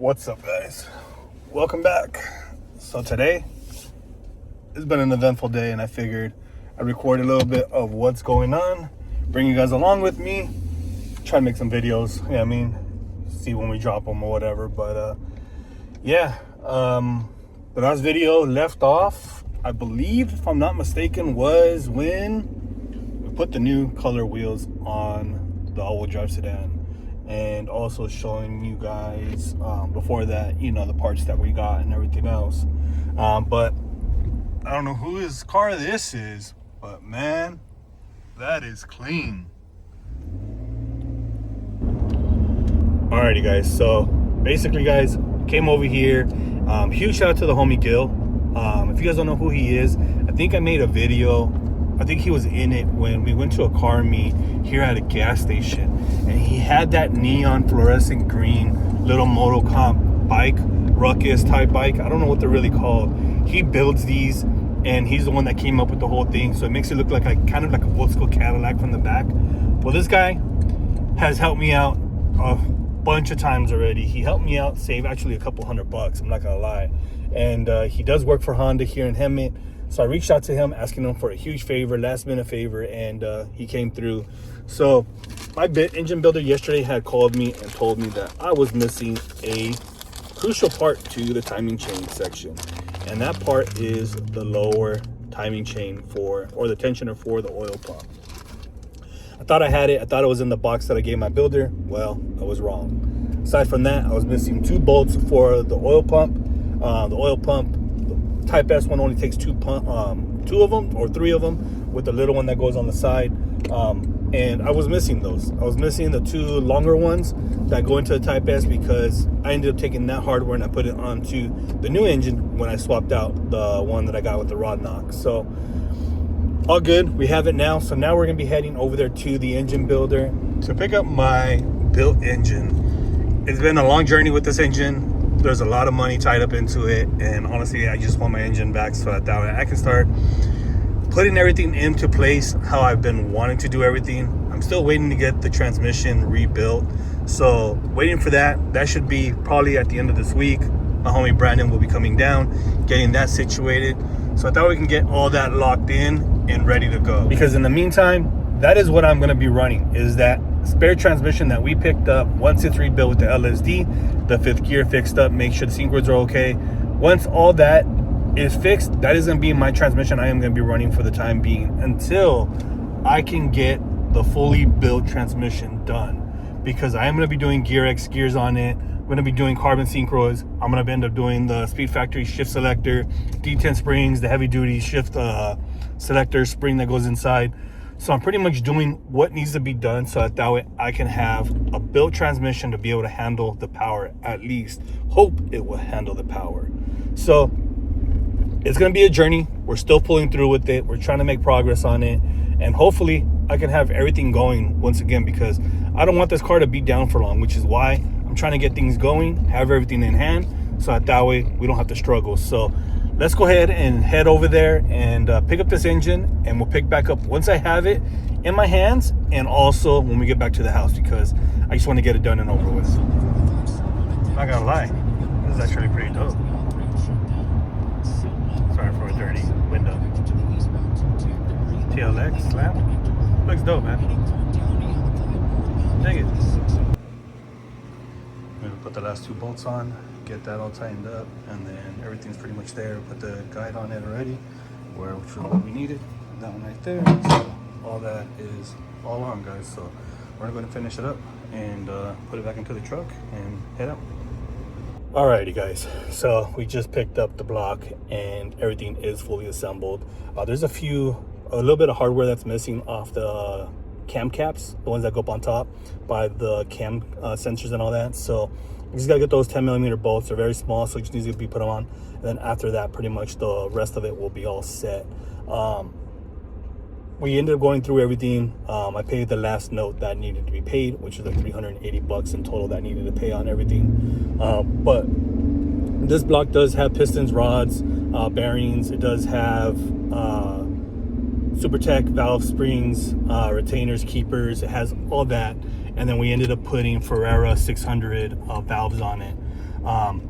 What's up, guys? Welcome back. So today it's been an eventful day, and I figured I'd record a little bit of what's going on, bring you guys along with me, try to make some videos. See when we drop them or whatever. But the last video left off, I believe, if I'm not mistaken, was when we put the new color wheels on the all-wheel drive sedan. And also showing you guys before that, the parts that we got and everything else. But I don't know whose car this is, but man, that is clean. Alrighty, guys. So basically, guys, came over here. Huge shout out to the homie Gil. If you guys don't know who he is, I think I made a video. I think he was in it when we went to a car meet here at a gas station, and he had that neon fluorescent green little moto comp bike, ruckus type bike. I don't know what they're really called. He builds these, and he's the one that came up with the whole thing, so it makes it look like kind of like a old school Cadillac from the back. Well, this guy has helped me out a bunch of times already. He helped me out save actually a couple $100. I'm not gonna lie. And he does work for Honda here in Hemet. So I reached out to him asking him for a huge favor, last minute favor, and he came through. So my engine builder yesterday had called me and told me that I was missing a crucial part to the timing chain section. And that part is the lower timing chain or the tensioner for the oil pump. I thought I had it. I thought it was in the box that I gave my builder. Well, I was wrong. Aside from that, I was missing 2 bolts for the oil pump. The oil pump Type S one only takes 2 of them or 3 of them, with the little one that goes on the side. And I was missing those. I was missing the 2 longer ones that go into the Type S, because I ended up taking that hardware and I put it onto the new engine when I swapped out the one that I got with the rod knock. So all good, we have it now. So now we're gonna be heading over there to the engine builder to pick up my built engine. It's been a long journey with this engine. There's a lot of money tied up into it, and honestly, I just want my engine back so that way I can start putting everything into place how I've been wanting to do everything. I'm still waiting to get the transmission rebuilt, so waiting for that. That should be probably at the end of this week. My homie Brandon will be coming down, getting that situated, so I thought we can get all that locked in and ready to go. Because in the meantime, that is what I'm going to be running, is that spare transmission that we picked up. Once it's rebuilt with the LSD, the 5th gear fixed up, make sure the sync cords are okay. Once all that is fixed, that is going to be my transmission I am going to be running for the time being until I can get the fully built transmission done, because I am going to be doing Gear X gears on it. I'm going to be doing carbon synchros. I'm going to end up doing the Speed Factory shift selector, D10 springs, the heavy duty shift selector spring that goes inside. So I'm pretty much doing what needs to be done, so that way I can have a built transmission to be able to handle the power, at least hope it will handle the power. So it's going to be a journey. We're still pulling through with it. We're trying to make progress on it, and hopefully I can have everything going once again, because I don't want this car to be down for long, which is why I'm trying to get things going, have everything in hand, so that way we don't have to struggle. So let's go ahead and head over there and pick up this engine, and we'll pick back up once I have it in my hands, and also when we get back to the house, because I just want to get it done and over with. I'm not gonna lie, this is actually pretty dope. Sorry for a dirty window. TLX slam. Looks dope, man. Dig it. I'm gonna put the last 2 bolts on, get that all tightened up, and then everything's pretty much there. Put the guide on it already, which is what we needed. That one right there. So all that is all on, guys. So we're going to finish it up and put it back into the truck and head out. Alrighty, guys. So we just picked up the block and everything is fully assembled. There's a little bit of hardware that's missing off the cam caps, the ones that go up on top by the cam sensors and all that. So we just gotta get those 10mm bolts. They're very small, so it just needs to be put on. And then after that, pretty much the rest of it will be all set. We ended up going through everything. I paid the last note that needed to be paid, which is like $380 in total that needed to pay on everything. But this block does have pistons, rods, bearings. It does have SuperTech valve springs, retainers, keepers. It has all that. And then we ended up putting Ferrera 600 valves on it.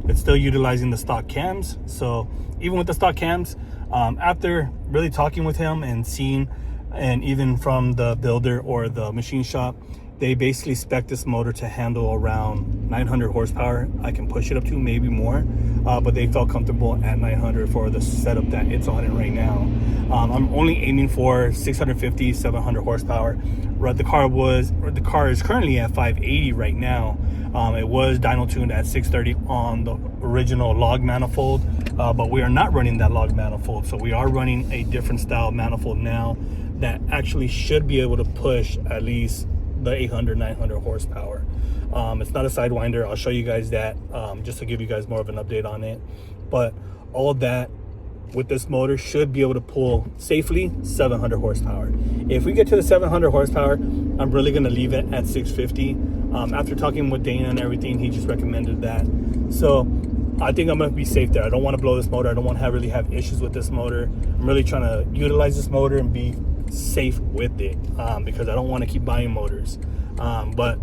It's still utilizing the stock cams. So even with the stock cams, after really talking with him and seeing, and even from the builder or the machine shop, they basically spec this motor to handle around 900 horsepower. I can push it up to maybe more, but they felt comfortable at 900 for the setup that it's on it right now. I'm only aiming for 650, 700 horsepower. The car is currently at 580 right now. It was dyno tuned at 630 on the original log manifold, but we are not running that log manifold. So we are running a different style manifold now that actually should be able to push at least the 800, 900 horsepower. It's not a Sidewinder. I'll show you guys that just to give you guys more of an update on it. But all that with this motor should be able to pull safely 700 horsepower. If we get to the 700 horsepower, I'm really going to leave it at 650. After talking with Dana and everything, he just recommended that. So I think I'm going to be safe there. I don't want to blow this motor. I don't want to really have issues with this motor. I'm really trying to utilize this motor and be safe with it, because I don't want to keep buying motors. But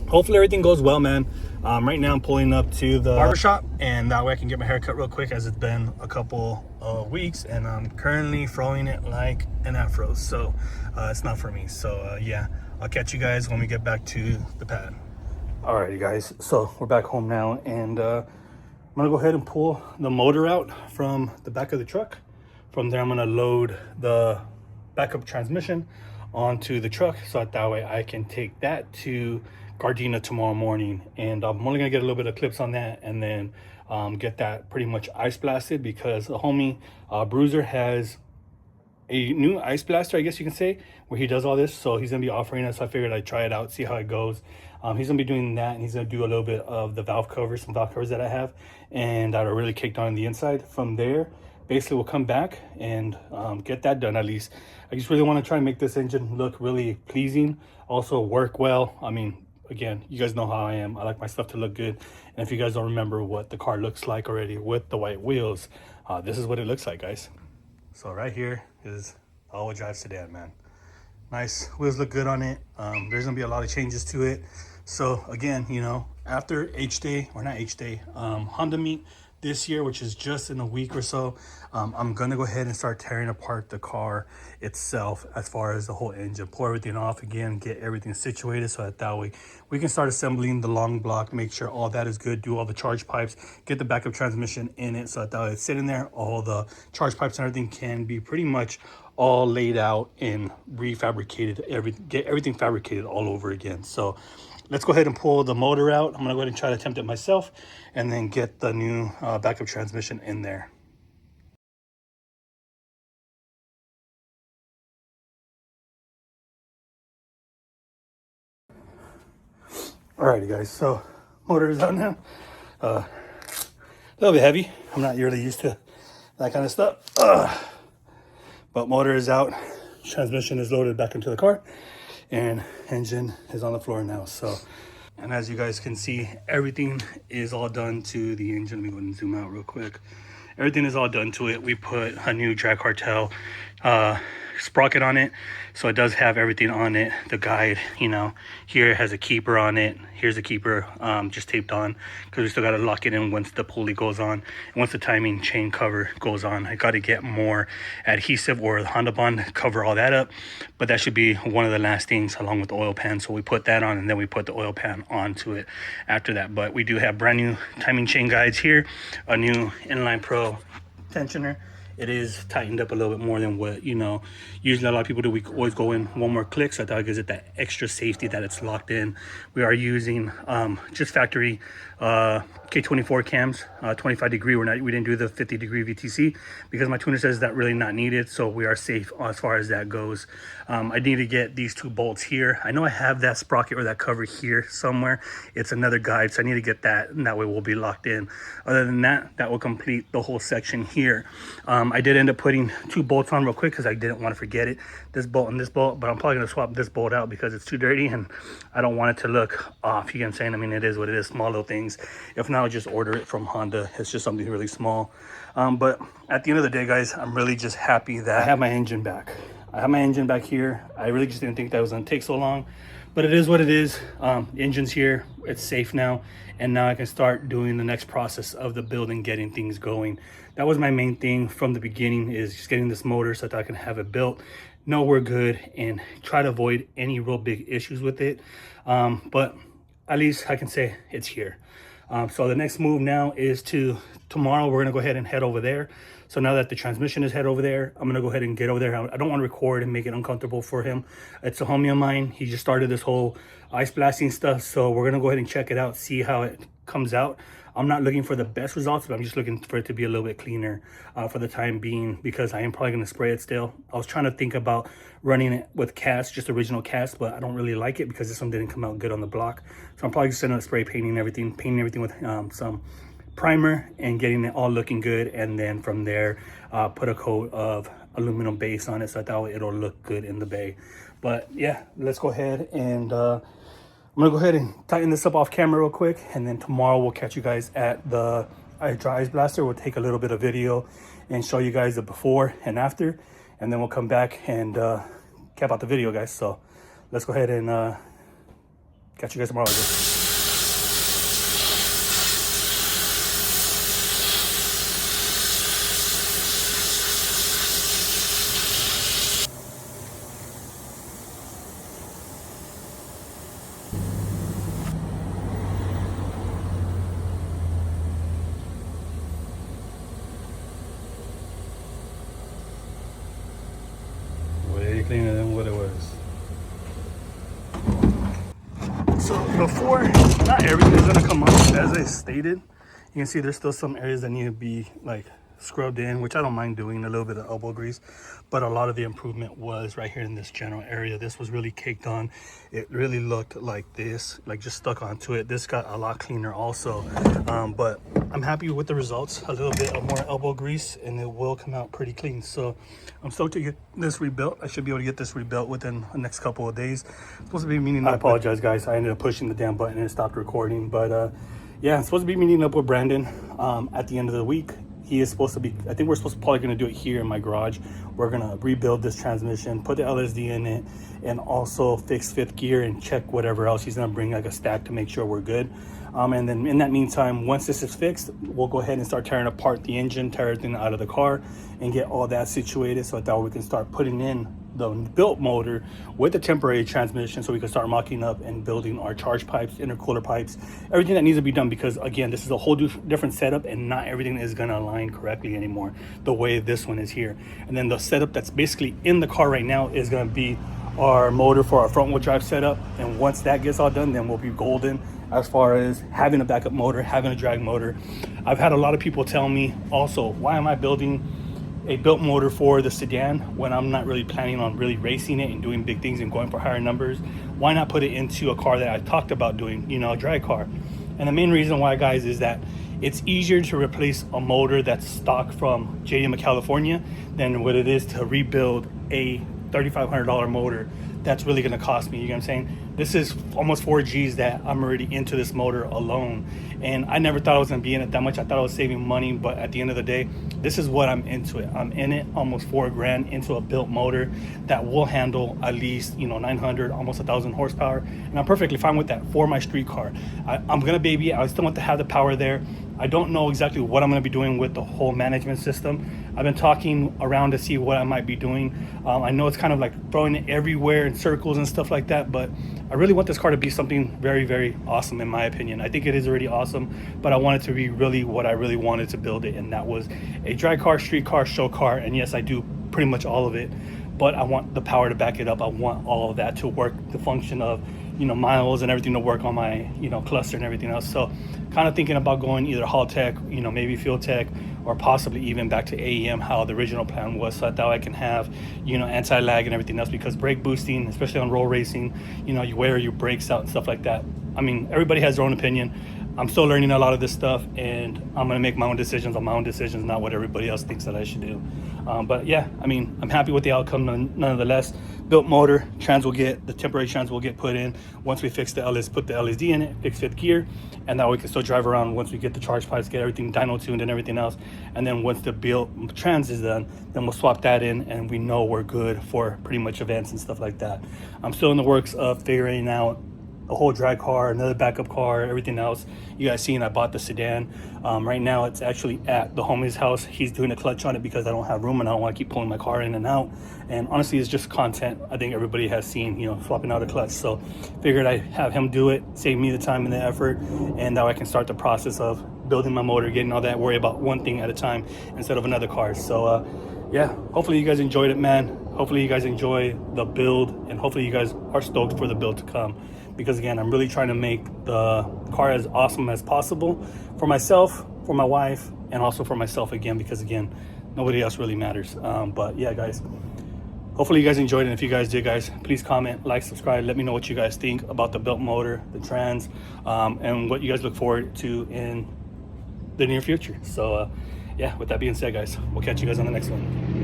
hopefully everything goes well, man. Right now I'm pulling up to the barbershop, and that way I can get my hair cut real quick, as it's been a couple of weeks and I'm currently throwing it like an afro, so it's not for me. So yeah, I'll catch you guys when we get back to the pad. Alrighty guys, so we're back home now, and I'm gonna go ahead and pull the motor out from the back of the truck. From there I'm gonna load the backup transmission onto the truck, so that way I can take that to Gardena tomorrow morning. And I'm only gonna get a little bit of clips on that, and then get that pretty much ice blasted, because the homie Bruiser has a new ice blaster, I guess you can say, where he does all this. So he's gonna be offering us, so I figured I'd try it out, see how it goes. He's gonna be doing that, and he's gonna do a little bit of the valve covers, some valve covers that I have and that are really caked on the inside. From there, basically we'll come back and get that done. At least I just really want to try and make this engine look really pleasing, also work well. I mean, again, you guys know how I am. I like my stuff to look good. And if you guys don't remember what the car looks like already with the white wheels, this is what it looks like, guys. So right here is all-wheel drive sedan, man. Nice wheels, look good on it. There's gonna be a lot of changes to it. So again, you know, after H-Day, or not H-Day, Honda Meet this year, which is just in a week or so, I'm gonna go ahead and start tearing apart the car itself, as far as the whole engine, pull everything off again, get everything situated, so that way we can start assembling the long block, make sure all that is good, do all the charge pipes, get the backup transmission in it, so that way it's sitting there, all the charge pipes and everything can be pretty much all laid out and refabricated, get everything fabricated all over again. So let's go ahead and pull the motor out. I'm gonna go ahead and try to attempt it myself, and then get the new backup transmission in there. Alrighty guys, so motor is out now. A little bit heavy. I'm not really used to that kind of stuff. But motor is out, transmission is loaded back into the car, and engine is on the floor now. So, and as you guys can see, everything is all done to the engine. Let me go ahead and zoom out real quick. Everything is all done to it. We put a new drag cartel sprocket on it, so it does have everything on it. The guide, you know, here it has a keeper on it. Here's the keeper just taped on, because we still got to lock it in once the pulley goes on, and once the timing chain cover goes on. I got to get more adhesive or the Honda Bond, cover all that up, but that should be one of the last things, along with the oil pan. So we put that on, and then we put the oil pan onto it after that. But we do have brand new timing chain guides here, a new Inline Pro tensioner. It is tightened up a little bit more than what, you know, usually a lot of people do. We always go in one more click, so I thought it gives it that extra safety that it's locked in. We are using just factory K24 cams, 25 degree. We didn't do the 50 degree VTC, because my tuner says that really not needed, so we are safe as far as that goes. I need to get these two bolts here. I know I have that sprocket or that cover here somewhere. It's another guide, so I need to get that, and that way we'll be locked in. Other than that, that will complete the whole section here. I did end up putting two bolts on real quick, because I didn't want to forget it, this bolt and this bolt, but I'm probably going to swap this bolt out because it's too dirty and I don't want it to look off. You get what I'm saying? I mean, it is what it is, small little things. If not, I'll just order it from Honda. It's just something really small. But at the end of the day, guys, I'm really just happy that I have my engine back. I have my engine back here. I really just didn't think that was going to take so long, But it is what it is. Engine's here, it's safe now, and now I can start doing the next process of the building, getting things going. That was my main thing from the beginning, is just getting this motor so that I can have it built, know we're good, and try to avoid any real big issues with it. But at least I can say it's here. So the next move now is tomorrow we're gonna go ahead and head over there. So now that the transmission is head over there, I'm gonna go ahead and get over there. I don't want to record and make it uncomfortable for him. It's a homie of mine. He just started this whole ice blasting stuff. So we're gonna go ahead and check it out, see how it comes out. I'm not looking for the best results, but I'm just looking for it to be a little bit cleaner for the time being, because I am probably gonna spray it still. I was trying to think about running it with cast, just original cast, but I don't really like it because this one didn't come out good on the block. So I'm probably just gonna spray painting everything with some primer and getting it all looking good, and then from there put a coat of aluminum base on it so that way it'll look good in the bay. But yeah, let's go ahead and I'm gonna go ahead and tighten this up off camera real quick, and then tomorrow we'll catch you guys at the dry ice blaster. We'll take a little bit of video and show you guys the before and after, and then we'll come back and cap out the video, guys. So let's go ahead and catch you guys tomorrow, I guess. Way cleaner than what it was. So before, not everything is gonna come up as I stated. You can see there's still some areas that need to be like scrubbed in, which I don't mind doing, a little bit of elbow grease, but a lot of the improvement was right here in this general area. This was really caked on. It really looked like this, like just stuck onto it. This got a lot cleaner also, but I'm happy with the results. A little bit of more elbow grease and it will come out pretty clean. So I'm stoked to get this rebuilt. I should be able to get this rebuilt within the next couple of days. It's supposed to be meeting up. I apologize, guys. I ended up pushing the damn button and it stopped recording, but yeah, I'm supposed to be meeting up with Brandon at the end of the week. He is supposed to be, I think we're probably going to do it here in my garage. We're going to rebuild this transmission, put the LSD in it, and also fix fifth gear and check whatever else. He's going to bring like a stack to make sure we're good. And then in that meantime, once this is fixed, we'll go ahead and start tearing apart the engine, tear everything out of the car, and get all that situated so that we can start putting in the built motor with the temporary transmission, so we can start mocking up and building our charge pipes, intercooler pipes, everything that needs to be done, because again, this is a whole different setup and not everything is going to align correctly anymore the way this one is here. And then the setup that's basically in the car right now is going to be our motor for our front wheel drive setup, and once that gets all done, then we'll be golden as far as having a backup motor, having a drag motor. I've had a lot of people tell me also, why am I building a built motor for the sedan when I'm not really planning on really racing it and doing big things and going for higher numbers? Why not put it into a car that I talked about doing, you know, a drag car? And the main reason why, guys, is that it's easier to replace a motor that's stock from JDM of California than what it is to rebuild a $3,500 motor that's really going to cost me. You know what I'm saying? This is almost 4 G's that I'm already into this motor alone, and I never thought I was going to be in it that much. I thought I was saving money, but at the end of the day, this is what I'm into it. I'm in it almost 4 grand into a built motor that will handle at least, you know, 900, almost 1,000 horsepower, and I'm perfectly fine with that for my street car. I'm going to baby it. I still want to have the power there. I don't know exactly what I'm going to be doing with the whole management system. I've been talking around to see what I might be doing. I know it's kind of like throwing it everywhere in circles and stuff like that, but I really want this car to be something very, very awesome in my opinion. I think it is already awesome, but I want it to be really what I really wanted to build it, and that was a drag car, street car, show car, and yes, I do pretty much all of it, but I want the power to back it up. I want all of that to work, the function of, you know, miles and everything to work on my, you know, cluster and everything else. So kind of thinking about going either Hall Tech, you know, maybe Fuel Tech, or possibly even back to AEM, how the original plan was, so that I can have, you know, anti-lag and everything else, because brake boosting, especially on roll racing, you know, you wear your brakes out and stuff like that. I mean, everybody has their own opinion. I'm still learning a lot of this stuff, and I'm gonna make my own decisions on my own decisions, not what everybody else thinks that I should do. But yeah, I mean, I'm happy with the outcome nonetheless. Built motor, the temporary trans will get put in once we fix the put the LSD in it, fix fifth gear, and now we can still drive around once we get the charge pipes, get everything dyno tuned and everything else. And then once the built trans is done, then we'll swap that in, and we know we're good for pretty much events and stuff like that. I'm still in the works of figuring out a whole drag car, another backup car, everything else. You guys seen I bought the sedan. Right now it's actually at the homie's house. He's doing a clutch on it because I don't have room and I don't want to keep pulling my car in and out. And honestly, it's just content I think everybody has seen, you know, swapping out a clutch. So figured I'd have him do it, save me the time and the effort, and now I can start the process of building my motor, getting all that, worry about one thing at a time instead of another car. So yeah, hopefully you guys enjoyed it, man. Hopefully you guys enjoy the build, and hopefully you guys are stoked for the build to come. Because again, I'm really trying to make the car as awesome as possible for myself, for my wife, and also for myself again, because again, nobody else really matters. But yeah, guys, hopefully you guys enjoyed it. And if you guys did, guys, please comment, like, subscribe. Let me know what you guys think about the built motor, the trans, and what you guys look forward to in the near future. So yeah, with that being said, guys, we'll catch you guys on the next one.